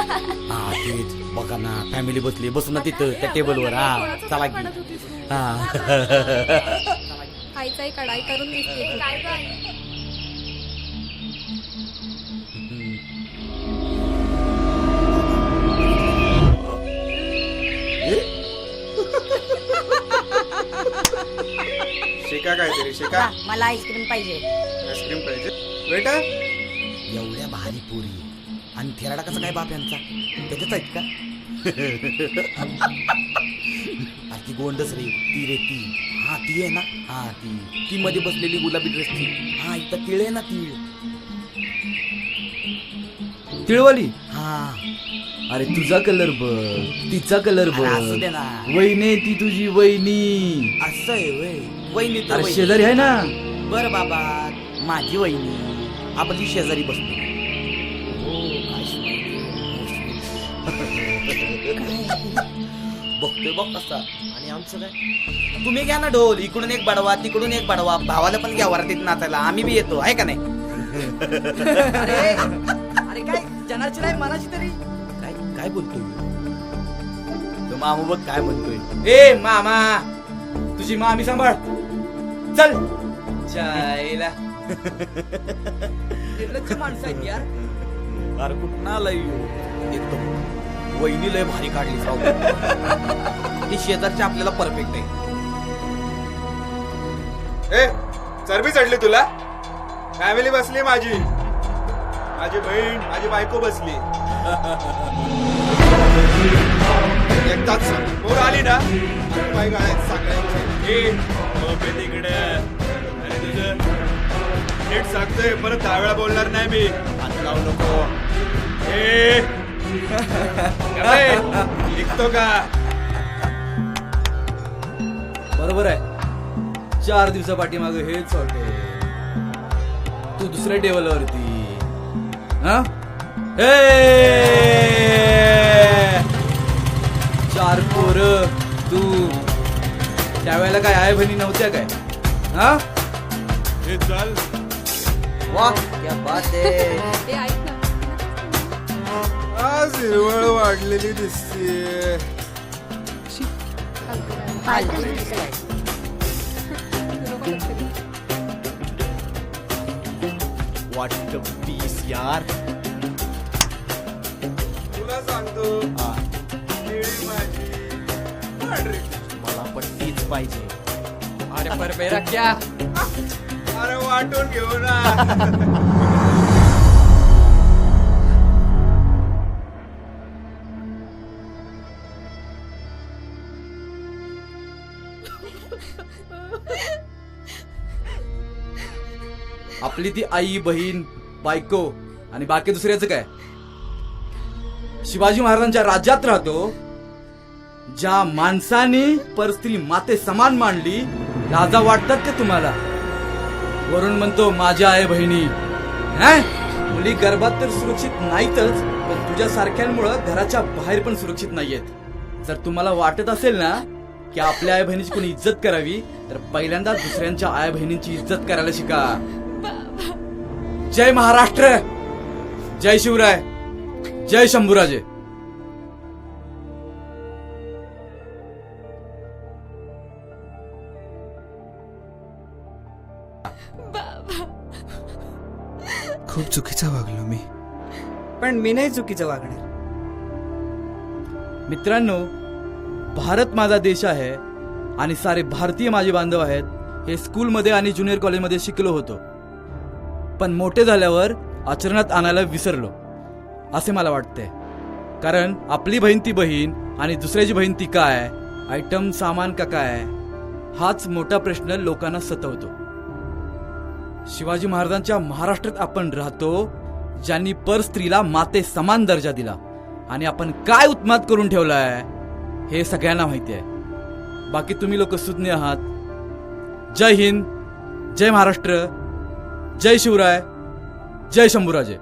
हा तेच बघा ना, फॅमिली बसली, बसू ना तिथं त्या टेबलवर. हा चला की. हा खायचाही कढाई करून दिसते. काय गं? शिका काहीतरी शिका. मला आईस्क्रीम पाहिजे. आईस्क्रीम पाहिजे बेटा. एवढ्या भारी पोरी आणि थेराडा कसा काय बाप यांचा, त्याच्याच आहेत का? ती गोंडस रे, ती रे ती. हा ती आहे ना. हा ती मध्ये बसलेली गुलाबी ड्रेसची. हा इथं तिळ आहे ना, तीळ. तिळवाली. हा अरे तुझा कलर बघ, तिचा कलर बघ. अरे असू दे ना. वहिनी ती तुझी वहिनी. असं आहे वय. वहिनी तर अरे वहिनी. शेजारी आहे ना. बर बाबा, माझी वहिनी आपली शेजारी बसली. बघतोय बघ कसा. आणि आमचं काय, तुम्ही घ्या ना ढोल. इकडून एक बडवा, तिकडून एक बडवा. भावाला पण घ्या वरातीत नाचायला. आम्ही बी येतो, आहे का नाही? अरे काय जनाची नाही मनाची तरी. काय काय बोलतोय तो मामू? बघ काय म्हणतोय. ए मामा, तुझी मामी सांभाळ. चल जायला. निर्लज्ज माणसं आहेत यार. अरे कुठं आलाय एकदम. वहिनी लय भारी काढली साव. ती शेजारची आपल्याला परफेक्ट आहे. ए चरबी चढली तुला. फॅमिली बसली माझी, माझी बहीण, माझी बायको बसली. एकदाच समोर आली ना, पाय गाळ्यात सगळ्यांचे. तिकडे अरे तुझं नीट सांगतोय, परत 10 वेळा बोलणार नाही मी. हात लावू नको. ए लिखतो का? बरोबर आहे. 4 दिवसापाठी माग हेच हॉटेल, तू दुसऱ्या टेबलवरती. हा 4 पोरं, तू. त्यावेळेला काय आई बहिणी नव्हत्या काय? हा हे चल. वा क्या बात आहे. ते ऐक ना. आज हिरवळ वाढलेली दिसते. व्हॉट पीस यार. तुला सांगतो, केळी माझी, पांढरी. मला पण तीच पाहिजे. अरे पर मेरा क्या. अरे वाटून घेऊ ना. आपली ती आई, बहीण, बायको आणि बाकी दुसऱ्याचं काय? शिवाजी महाराजांच्या राज्यात राहतो, ज्या माणसाने परस्त्री माते समान मांडली. राजा वाटतात का तुम्हाला? वरून म्हणतो माझ्या आई बहिणी. मुली गर्भात तर सुरक्षित नाहीतच, पण तुझ्या सारख्यांमुळं घराच्या बाहेर पण सुरक्षित नाहीयेत. जर तुम्हाला वाटत असेल ना की आपल्या आई बहिणीची कोणी इज्जत करावी, तर पहिल्यांदा दुसऱ्यांच्या आई बहिणींची इज्जत करायला शिका. जय महाराष्ट्र, जय शिवराय, जय शंभूराजे. खूप चुकीचं वागलो मी. पण मी नाही चुकीचं वागणार. मित्रांनो, भारत माझा देश आहे आणि सारे भारतीय माझे बांधव आहेत. हे स्कूलमध्ये आणि ज्युनियर कॉलेजमध्ये शिकलो होतो, पण मोठे झाल्यावर आचरणात आणायला विसरलो असे मला वाटते. कारण आपली बहीण ती बहीण आणि दुसऱ्याची बहीण ती काय, आयटम सामान का काय, हाच मोठा प्रश्न लोकांना सतवतो. शिवाजी महाराजांच्या महाराष्ट्रात आपण राहतो, ज्यांनी पर स्त्रीला माते समान दर्जा दिला. आणि आपण काय उत्माद करून ठेवलाय हे सगळ्यांना माहिती आहे. बाकी तुम्ही लोक सुज्ञ आहात. जय हिंद, जय महाराष्ट्र, जय शिवराय, जय शंभूराजे.